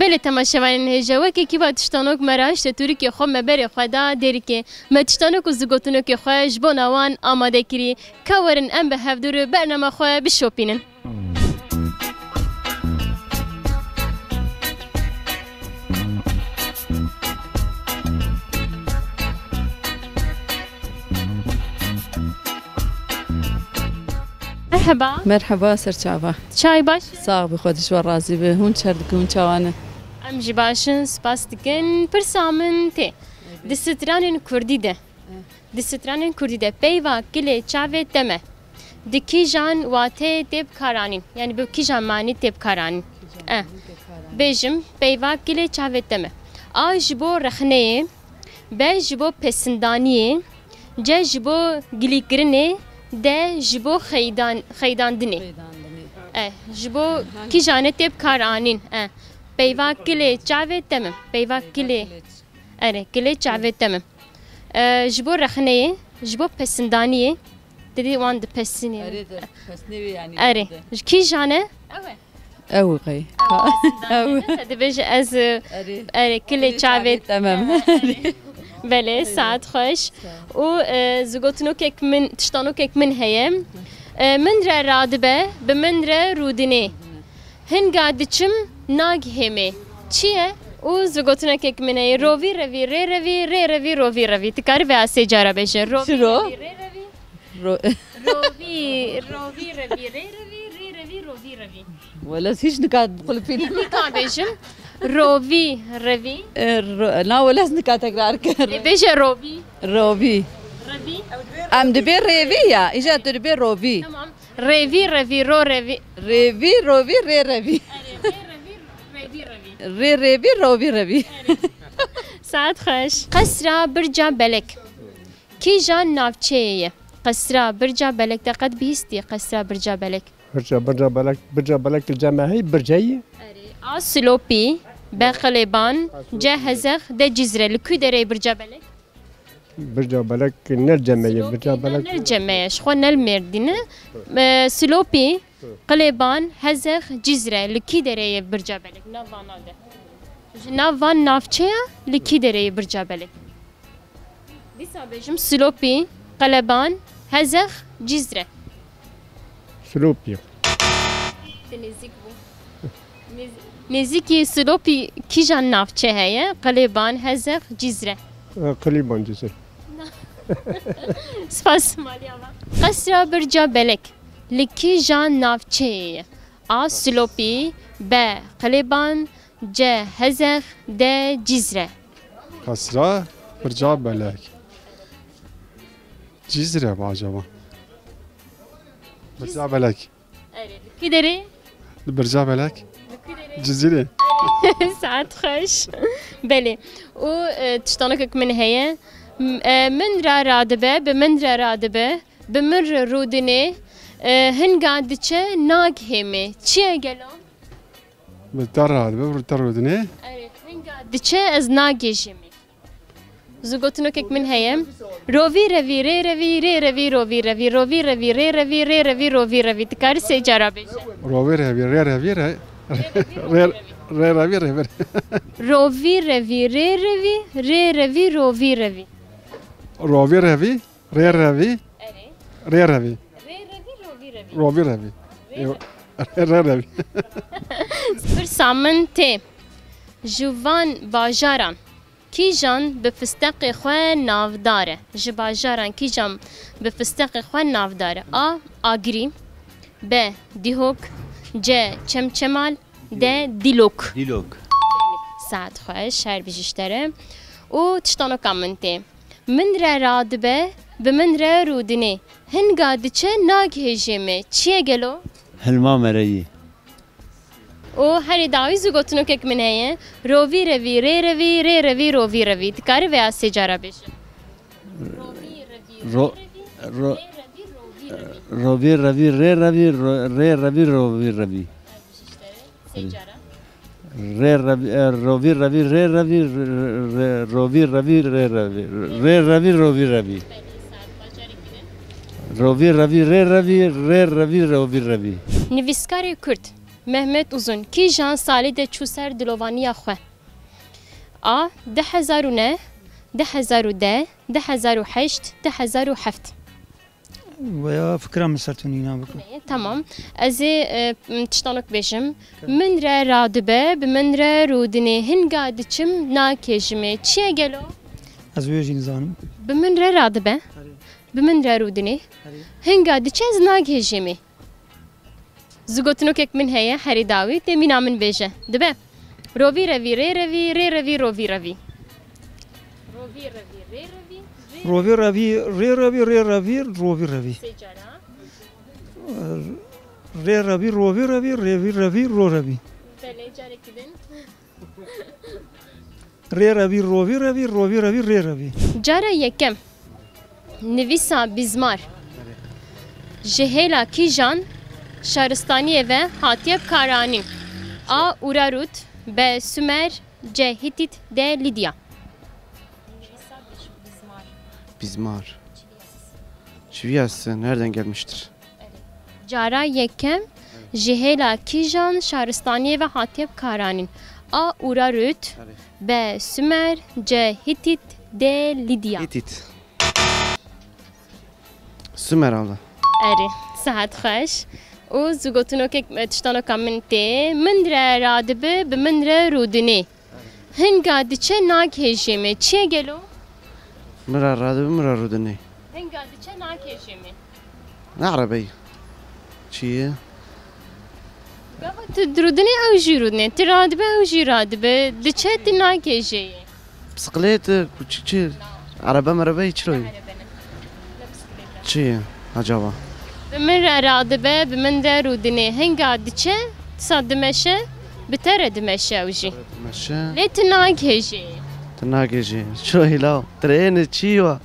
بله تماشاوان هجوا که کی با تشتانوک مراش توری که خو مبر خدا دری که متشتانوک زگوتونو که خوش بونوان آماده کری کورن ام به هفدور برنامه خو بشوپینن مرحبا مرحبا سرچاوا چای باش ساغ بخودش ورازي به هون شردك هون چوانه ام جی باشن سپاس دکن پرسامن ته دسترانن کردی ده دسترانن کردی ده پیوا کلی چاوه دمه دکی جان واته تب کارانین یعنی به کی جان معنی تب کارانین بیجم پیوا کلی چاوه دمه آج بو رخنه به جبو پسندانیه جه جبو گلیکرنه ده جبو خیدان دنه جبو کی جانه تب کارانین پیوا کلی چاوه تمام پیوا کلی اره کلی چاوه تمام جبو رخنه جبو پسندانیه دیدی وان ده پسنی اره کی جانه او قي او دبج از اره کلی چاوه تمام بله ساعت خوش و زگوتنو که من تشتانو که من هیم من را رادبه به من را رودنه هنگا دچم ناگ همه چیه؟ او زگوتنو که منه روی روی ری روی ری روی روی روی تکاری به آسه جارا بشه روی روی ری روی روی روی روی ری روی ری روی روی روی ولا هیچ نکات بقول فينا نکات بشم روی روی لا ولا نکات تكرار بشه روی روبي روی ام دبي ريفيا اجا تدبي روبي تمام روی روی رو روی ريفي روبي ري ربي ري ربي روبي ربي ساعت خوش قصرا برجا بلک کی جان نافچه قصرا برجا بلک دقت بیستی قصرا برجا بلک برجا بلک الجامعه برجایی سلوپی بقلبان جهزخ ده جزره لکوی داره برجا بلک برجا بلک نل جامعه برجا بلک نل جامعه شخو نل مردینه سلوپی قلبان هزخ جزره لکی داره برجا بلک نوانا ده نوان نافچه لکی داره برجا بلک دیسا بجم سلوپی قلبان هزخ جزره سلوپی نزیک بو نزیکی سلوپی کی جان نافچه هیه قلبان هزخ جزره قلیبان جزر سپاس مالی آبا قصرا برجا بلک لکی جان نافچه هیه آ سلوپی به قلبان جه هزخ ده جزره قصرا برجا بلک جزره باجوا برجا بلک کی داری؟ برجا بلک جزیره ساعت خوش بله او تشتانك من هي من را رادبه به من را رادبه به من رودنه هنگا دچه ناگ همه چیه گلو؟ بتر رادبه بتر رودنه هنگا دچه از ناگی جمه زگوتنو که من هیم روی روی ری روی ری روی روی روی روی روی ری روی ری روی روی روی تکاری سی جارا بشه روی روی ری روی ری ری روی روی روی روی ری روی ری روی روی روی روی روی ری روی ری روی روی روی ری روی پر سامن ته جوان باجاران کی جان به فستق خو نافداره جباجاران کی جان به فستق خو نافداره آگری ب دیهوک ج چمچمال ده دیلوک ساعت خوش هر بیشتره او تشتانو کامنته من را رادبه به من را رودنه هنگا دچه ناگ هجمه چیه گلو هلما مرایی او هر داوی زگوتنو که من هیه روی روی ری روی ری روی روی روی تکاری ویا سجارا بشه روی روی ری روی ری روی روی روی روی روی ری روی روی روی ری روی ری روی روی روی روی روی ری روی ری روی روی روی نویسکاری کرد Mehmet Uzun ki jan salî de çû ser dilovaniya xwe. A 2009 2010 2008 2007 ويا فكرة من سرتونينا بكم Tamam. Ez ê tiştanok bêjim. Min re radibe bi min re rûdinê hinga diçim nakêjimê. Çiye gelo? از ويجي نزانم Bi min re radibe. Bi min re rûdinê. Hinga diçe ez nakêjimê. Zigotinokek min heye herî dawî tê mîna min bêje. Dibe. Rovî revî rê revî rê revî rovî revî. Rovî revî rê revî روبي ربي ري ربي ري ربي روبي ربي sê cara. ري ربي روبي ربي ربي ربي رو ربي Belê carekî din. ري ربي روبي ربي روبي ربي ري ربي Cara yekem nivîsa bizmar ji hêla kîjan şaristaniyê ve hatiye karanîn. A Urarut B Sümer C Hitit D Lidya. Bizmar. Çiviyası nereden gelmiştir? Cara yekem ji hêla kîjan şaristaniyê ve hatiye karanîn. A Urarut B Sümer C Hitit D Lidya. Hitit. Sümer abla. Erê saet xweş û zigotinokek tiştanoka min tê min re radibe bi min re rûdinê. Hinga diçe nakêjê me. Çiye gelo? Mıra radı mıra rudeni. Hinga diçe nakêjê me. Ne arabayı? Çiye? Gava tu rûdinê ew jî rûdinê. Tu radibe ew jî radibe. Diçe tu nakêjê. Bisiklet, çi? Araba marabayı çiroyu. Çiye? Acaba. Bi min re radibe bi min re rûdinê. Hinga diçe sa dimeşe bi te re dimeşe ew jî. Meşe. Lê tu nakêjê. Tına gece. Çiroyu la. Treni çiwa.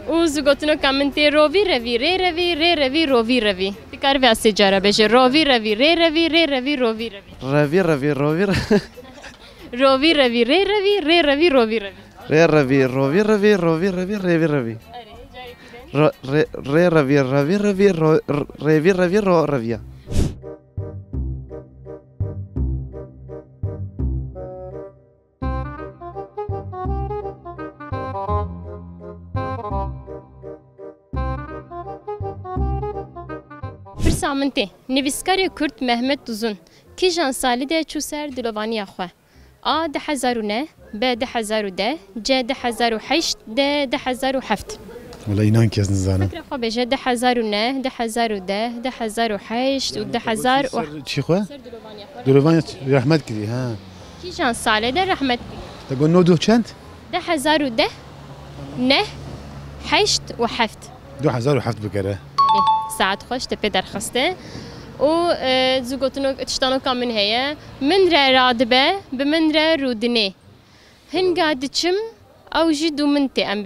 û zigotinoka min tê rovî revî rê revî rê revî rovî revî. Dikare vê sê cara bêje rovî revî rê revî rê revî rovî revî. Ravi ravi ravi. Rovî revî rê revî rê revî rovî revî. Re ravi ravi ravi ravi ravi revi ravi. Re ravi ravi ravi revi ravi ro ravia. Pirsa min tê nivîskarê Kurd Mehmet Uzun kîjan salî de çû ser dilovaniya xwe. A 2009 B 2010 C 2008 D 2007 والله إنان كيس نزانم فكرة خو بيجي 2009 2010 2008 و 2000 شي خوا دولوفان رحمت كذي ها kîjan salê de rehmet تقول نودو چند 2010 ne 8 و 7 2007 بكره ساعت خوش te pê derxiste û zigotino tiştanoka min heye min re radibe bi min re rûdinê hinga diçim ew jî dû min tê em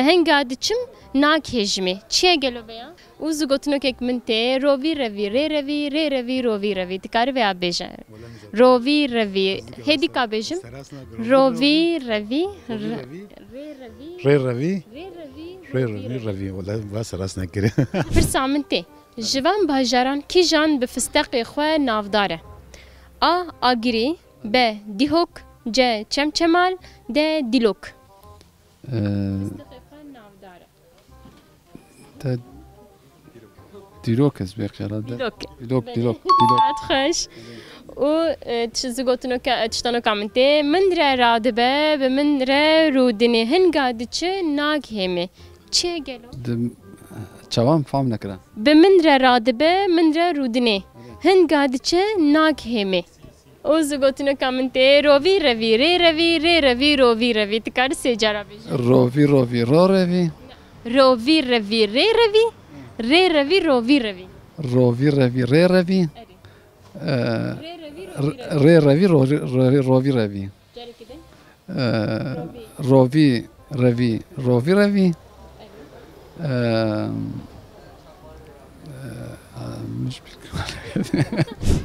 hinga diçim nakêjimê çiye gelo veya û zigotinokek min tê rovî revî rê revî rê revî rovî revî dikare veya bêje rovî revî hê dîka bêjim rovî revî rê revî ري ربي rê revî ري ربي ربي والله بس راسنا كده Pirsa min tê ji van bajaran kîjan bi fisteqê xwe navdar e? A Agirî B Dîhok C Çemçemal D Dîlok. دیروک از بخیرات Dîlok. دیلوک دیلوک Saet xweş û tiştanoka min tê min re radibe bi min re rûdinê hinga diçe naghême çiye gelo? چوام فهم نکردم Bi min re radibe min re rûdinê hinga diçe naghême û zigotinoka min tê rovî revî rê revî rê revî rovî revî dikare sê cara bêje روی روی رو روی rovî revî rê revî rê revî rovî revî روی روی ری روی ری روی روی روی carekî din روی روی روی روی مش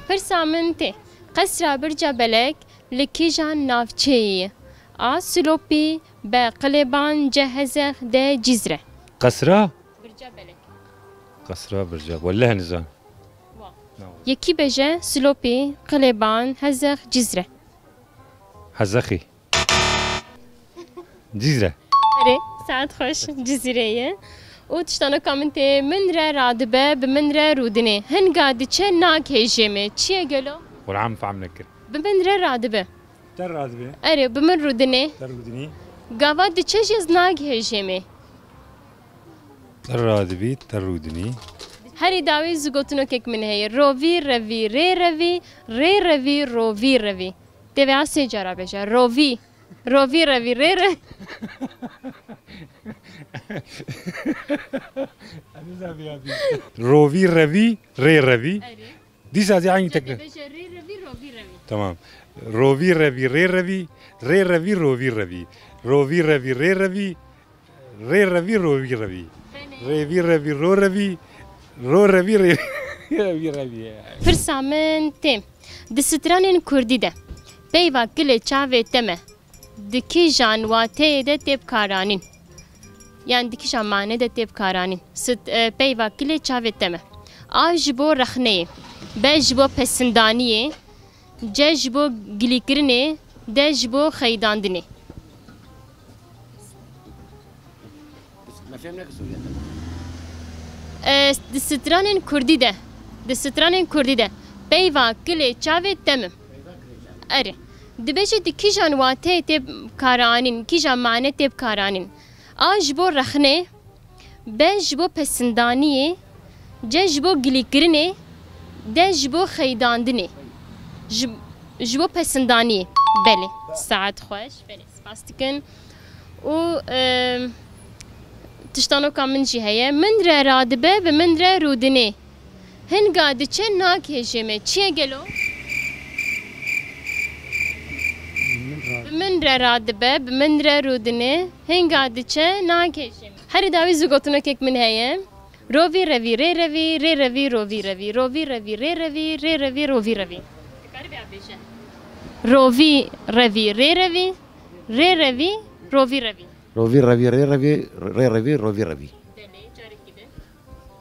Pirsa min tê qesra birca belek li kîjan navçeyê A Silopî B Qilêban C Hezex D Cîzre قصرة birca belek قصرة برجع ولا نزان یکی بجه سلوپی قلبان هزخ جزره حزخي جزرة اره ساعت خوش جزیره و تشتانو کامنته من را رادبه به من را رودنه هنگا دیچه ناک هجمه چیه گلو؟ والعام فعم نكر به من را رادبه ترادبه اره به من رودنه ترودني گاوا دیچه جز ناک هجمه ترادبي ترودني هری داوی زگوتنو کک من هی روی روی ری روی ری روی روی روی دوی آسه جارا بجا روی روی روی ری روی روفي رفي ري رفي دي سازي عين تكره بجا ری روی روی روی تمام روفي رفي ري رفي ري رفي روفي رفي روفي رفي ري رفي ري رفي روفي رفي رفي رفي رو رفي رو رفي ري رفي رفي پرسامن تیم دسترانین کردی ده پیوا کل چاوه تمه دکی جانواته ده تیب کارانین yani dikiş amane de tep karanin sıt peyva kile çaveteme ajbo rakhne bejbo pesindaniye cejbo gilikirne dejbo khaydandine distranên Kurdî de peyva kile çaveteme ere dibêje di kîjan watê têb karanîn kîjan mane têb karanîn A ji bo rexnê, B ji bo pesindaniyê, C ji bo gilîkirinê, D ji bo xeydandinê. Ji bo pesindaniyê. Belê. Saet xweş. Belê. Spas dikin. û tiştanoka min jî heye. Min re radibe bi min re rûdinê. Hinga diçe nakêje me. Çiye gelo? من را رادبه من را رودنه هنگا دیچه ناکشیم هر داوی زگوتونه که من هیم روی روی ری روی ری روی روی روی روی روی ری روی ری روی روی روی روی روی ری روی ری روی روی روی روفي رفي ري رفي ري رفي روفي رفي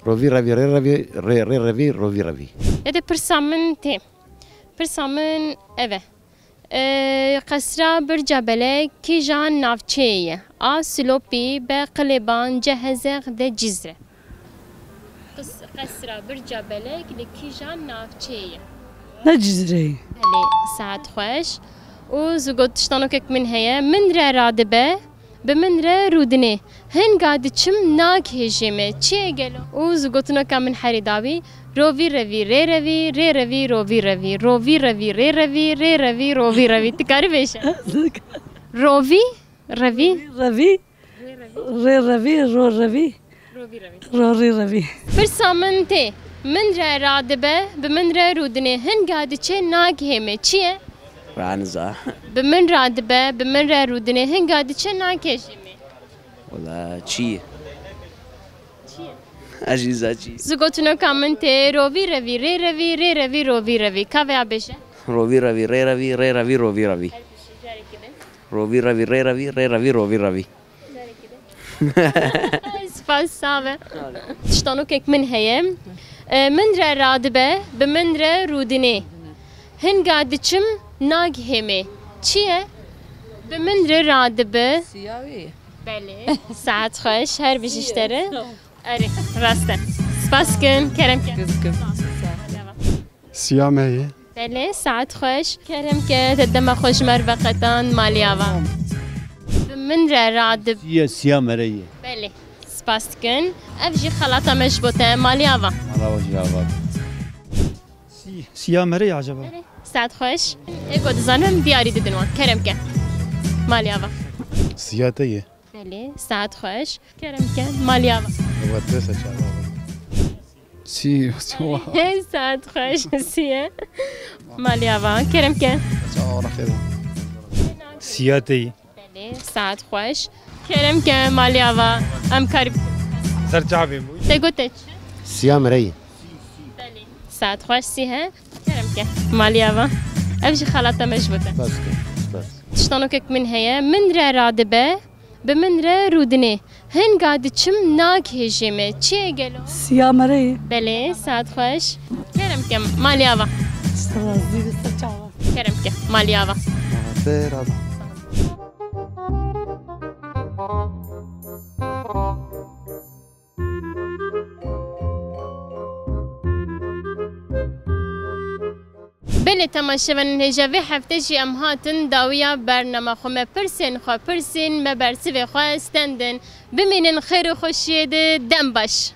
روفي رفي ري رفي ري رفي روفي رفي Ede pırsamın te pırsamın eve قصرا برجبله کی جان نافچه آ سلوپی به قلبان جهزق ده جزره قصرا برجبله کی جان نافچه نه جزره بله ساعت خوش و زگوت تشتانو که من هیا من را رادبه به من را رودنه هنگا دیچم ناک هجمه چیه گلو و زگوتنو که من حریداوی روی روی ری روی ری روی روی روی روی روی ری روی ری روی روی روی تکاری بشه روی روی روی ری روی رو روی رو ری روی پرسامن ته من را رادبه به من را رودنه هنگا دیچه ناک همه چیه رعنزة به من رادبه به من را رودنه هنگا دیچه ناک هجمه ولا چی عجیزه چی زگوتنو کامن ته روی روی ری روی ری روی روی روی که بشه روفي رفي ري رفي ري رفي روفي رفي روفي رفي ري رفي ري رفي روفي رفي سپاس ساوه تشتانو که من هیم من را رادبه به من را رودنه هنگا دیچم ناگ همه چیه؟ به من را رادبه سیاوی بله ساعت خوش هر بیشتره اره راسته سپاس کن کرم کن سیام هی بله ساعت خوش کرم که تدم خوش مربقتان مالیاوا به من را رادب سيا مريه بله سپاس کن افجی خلاطه مشبوطه مالیاوا على وجه الغرب سيامري عجبا ساعت خوش اگو دزانم دیاری ددنوان کرم کن مالیاوا سياتية بله ساعت خوش کرم کن مالیاوا هو ترسة شعبها سی ساعت خوش سیه مالیاوا کرم کن سياتي بله ساعت خوش کرم کن مالیاوا ام کاری سرجعبي تگو تچ سیام ري بله ساعت خوش سیه کرم کن مالیاوا افجی خلاطه مشبوطه بس بس تشتانو که من هیا من را رادبه به من را رودنه هنگا دیچم ناک هجمه چیه گلو سیامری بله ساعت خوش کرم که مالیاوا استرازی دست چاوا کرم که مالیاوا بله تماشاون هجوی هفته جی ام هاتن داویا برنامه خومه پرسین خواه پرسین مبرسی و خواه استندن بمینن خیر و خوشید دم باش